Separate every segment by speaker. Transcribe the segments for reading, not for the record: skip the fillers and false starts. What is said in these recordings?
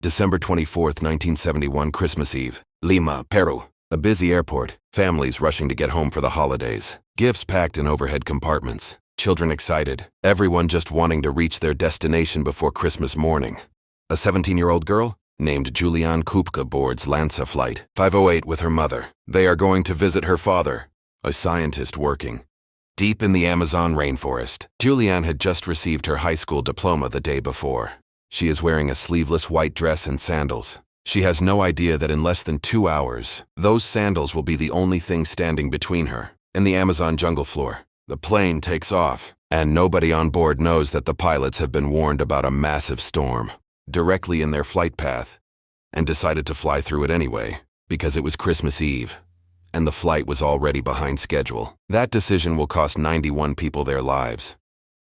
Speaker 1: December 24th, 1971, Christmas Eve. Lima, Peru. A busy airport. Families rushing to get home for the holidays. Gifts packed in overhead compartments. Children excited. Everyone just wanting to reach their destination before Christmas morning. A 17-year-old girl named Juliane Koepcke boards LANSA Flight 508 with her mother. They are going to visit her father, a scientist working deep in the Amazon rainforest. Juliane had just received her high school diploma the day before. She is wearing a sleeveless white dress and sandals. She has no idea that in less than 2 hours, those sandals will be the only thing standing between her and the Amazon jungle floor. The plane takes off, and nobody on board knows that the pilots have been warned about a massive storm directly in their flight path and decided to fly through it anyway because it was Christmas Eve and the flight was already behind schedule. That decision will cost 91 people their lives.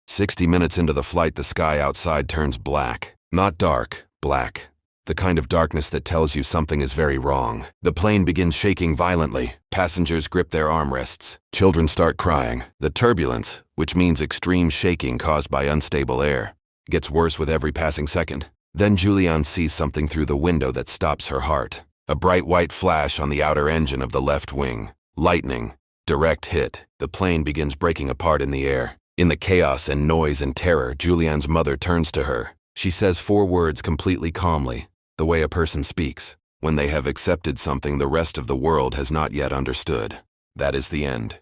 Speaker 1: 60 minutes into the flight, the sky outside turns black. Not dark, black. The kind of darkness that tells you something is very wrong. The plane begins shaking violently. Passengers grip their armrests. Children start crying. The turbulence, which means extreme shaking caused by unstable air, gets worse with every passing second. Then Juliane sees something through the window that stops her heart. A bright white flash on the outer engine of the left wing. Lightning. Direct hit. The plane begins breaking apart in the air. In the chaos and noise and terror, Juliane's mother turns to her. She says 4 words completely calmly, the way a person speaks when they have accepted something the rest of the world has not yet understood. That is the end.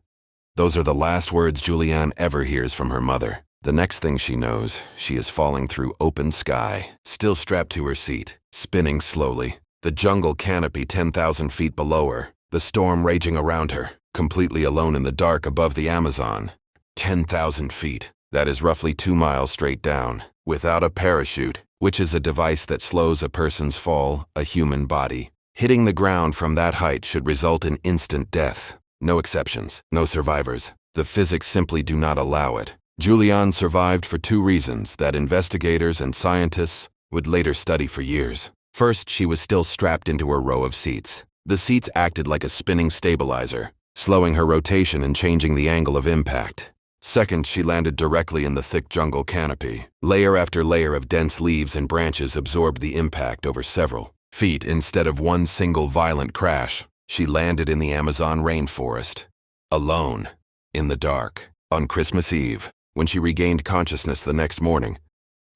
Speaker 1: Those are the last words Juliane ever hears from her mother. The next thing she knows, she is falling through open sky, still strapped to her seat, spinning slowly. The jungle canopy 10,000 feet below her, the storm raging around her, completely alone in the dark above the Amazon. 10,000 feet. That is roughly 2 miles straight down, without a parachute, which is a device that slows a person's fall, a human body. Hitting the ground from that height should result in instant death. No exceptions, no survivors. The physics simply do not allow it. Juliane survived for 2 reasons that investigators and scientists would later study for years. First, she was still strapped into her row of seats. The seats acted like a spinning stabilizer, slowing her rotation and changing the angle of impact. Second, she landed directly in the thick jungle canopy. Layer after layer of dense leaves and branches absorbed the impact over several feet instead of one single violent crash. She landed in the Amazon rainforest, alone, in the dark. On Christmas Eve, when she regained consciousness the next morning,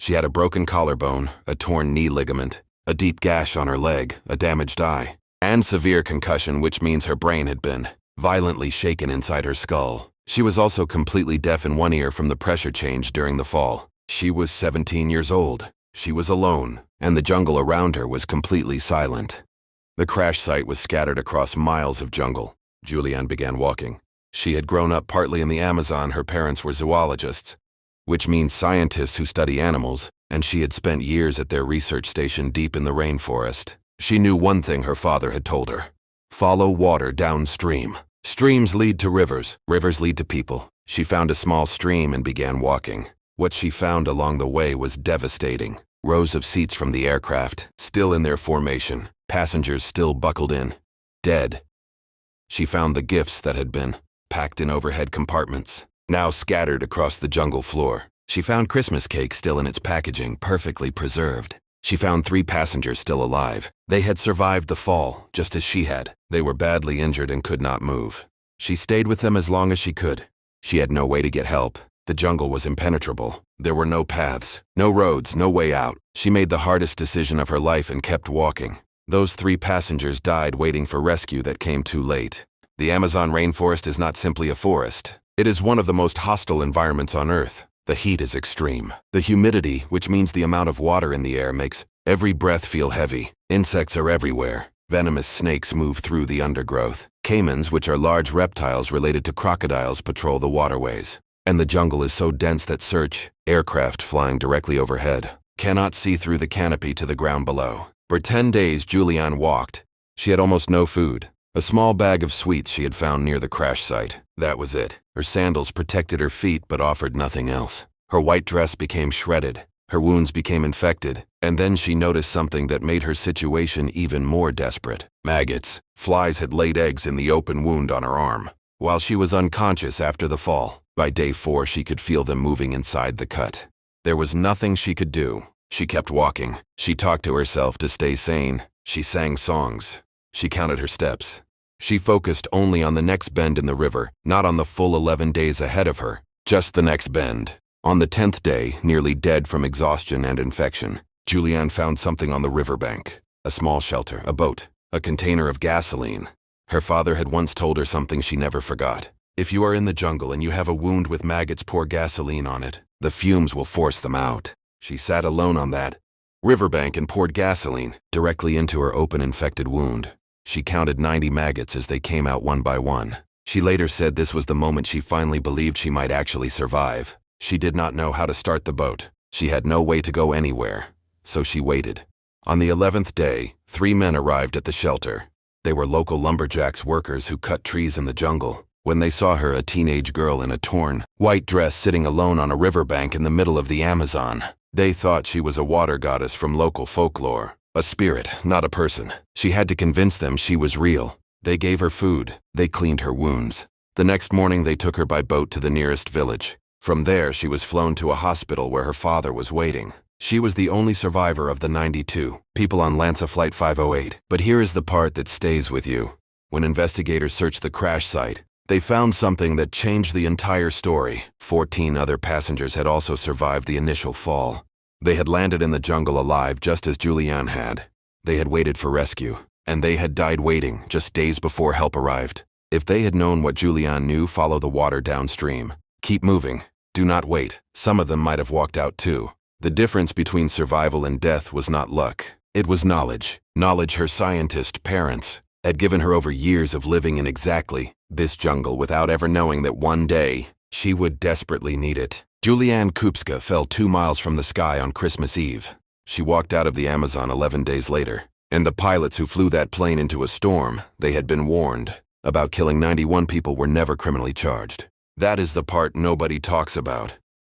Speaker 1: she had a broken collarbone, a torn knee ligament, a deep gash on her leg, a damaged eye, and severe concussion, which means her brain had been violently shaken inside her skull. She was also completely deaf in one ear from the pressure change during the fall. She was 17 years old. She was alone, and the jungle around her was completely silent. The crash site was scattered across miles of jungle. Juliane began walking. She had grown up partly in the Amazon. Her parents were zoologists, which means scientists who study animals, and she had spent years at their research station deep in the rainforest. She knew one thing her father had told her: follow water downstream. Streams lead to rivers, rivers lead to people. She found a small stream and began walking. What she found along the way was devastating. Rows of seats from the aircraft, still in their formation, passengers still buckled in, dead. She found the gifts that had been packed in overhead compartments, now scattered across the jungle floor. She found Christmas cake still in its packaging, perfectly preserved. She found 3 passengers still alive. They had survived the fall, just as she had. They were badly injured and could not move. She stayed with them as long as she could. She had no way to get help. The jungle was impenetrable. There were no paths, no roads, no way out. She made the hardest decision of her life and kept walking. Those 3 passengers died waiting for rescue that came too late. The Amazon rainforest is not simply a forest. It is one of the most hostile environments on Earth. The heat is extreme. The humidity, which means the amount of water in the air, makes every breath feel heavy. Insects are everywhere. Venomous snakes move through the undergrowth. Caimans, which are large reptiles related to crocodiles, patrol the waterways. And the jungle is so dense that aircraft flying directly overhead cannot see through the canopy to the ground below. For 10 days, Juliane walked. She had almost no food. A small bag of sweets she had found near the crash site. That was it. Her sandals protected her feet but offered nothing else. Her white dress became shredded. Her wounds became infected. And then she noticed something that made her situation even more desperate. Maggots. Flies had laid eggs in the open wound on her arm. While she was unconscious after the fall, by day 4 she could feel them moving inside the cut. There was nothing she could do. She kept walking. She talked to herself to stay sane. She sang songs. She counted her steps. She focused only on the next bend in the river, not on the full 11 days ahead of her, just the next bend. On the 10th day, nearly dead from exhaustion and infection, Juliane found something on the riverbank. A small shelter, a boat, a container of gasoline. Her father had once told her something she never forgot. If you are in the jungle and you have a wound with maggots, pour gasoline on it. The fumes will force them out. She sat alone on that riverbank and poured gasoline directly into her open infected wound. She counted 90 maggots as they came out one by one. She later said this was the moment she finally believed she might actually survive. She did not know how to start the boat. She had no way to go anywhere. So she waited. On the 11th day, 3 men arrived at the shelter. They were local lumberjacks workers who cut trees in the jungle. When they saw her, a teenage girl in a torn, white dress sitting alone on a riverbank in the middle of the Amazon, they thought she was a water goddess from local folklore. A spirit, not a person. She had to convince them she was real. They gave her food. They cleaned her wounds. The next morning, they took her by boat to the nearest village. From there, she was flown to a hospital where her father was waiting. She was the only survivor of the 92 people on LANSA Flight 508. But here is the part that stays with you. When investigators searched the crash site, they found something that changed the entire story. 14 other passengers had also survived the initial fall. They had landed in the jungle alive just as Juliane had. They had waited for rescue, and they had died waiting just days before help arrived. If they had known what Juliane knew, follow the water downstream. Keep moving. Do not wait. Some of them might have walked out too. The difference between survival and death was not luck. It was knowledge. Knowledge her scientist parents had given her over years of living in exactly this jungle without ever knowing that one day she would desperately need it. Juliane Koepcke fell 2 miles from the sky on Christmas Eve. She walked out of the Amazon 11 days later. And the pilots who flew that plane into a storm, they had been warned about killing 91 people, were never criminally charged. That is the part nobody talks about.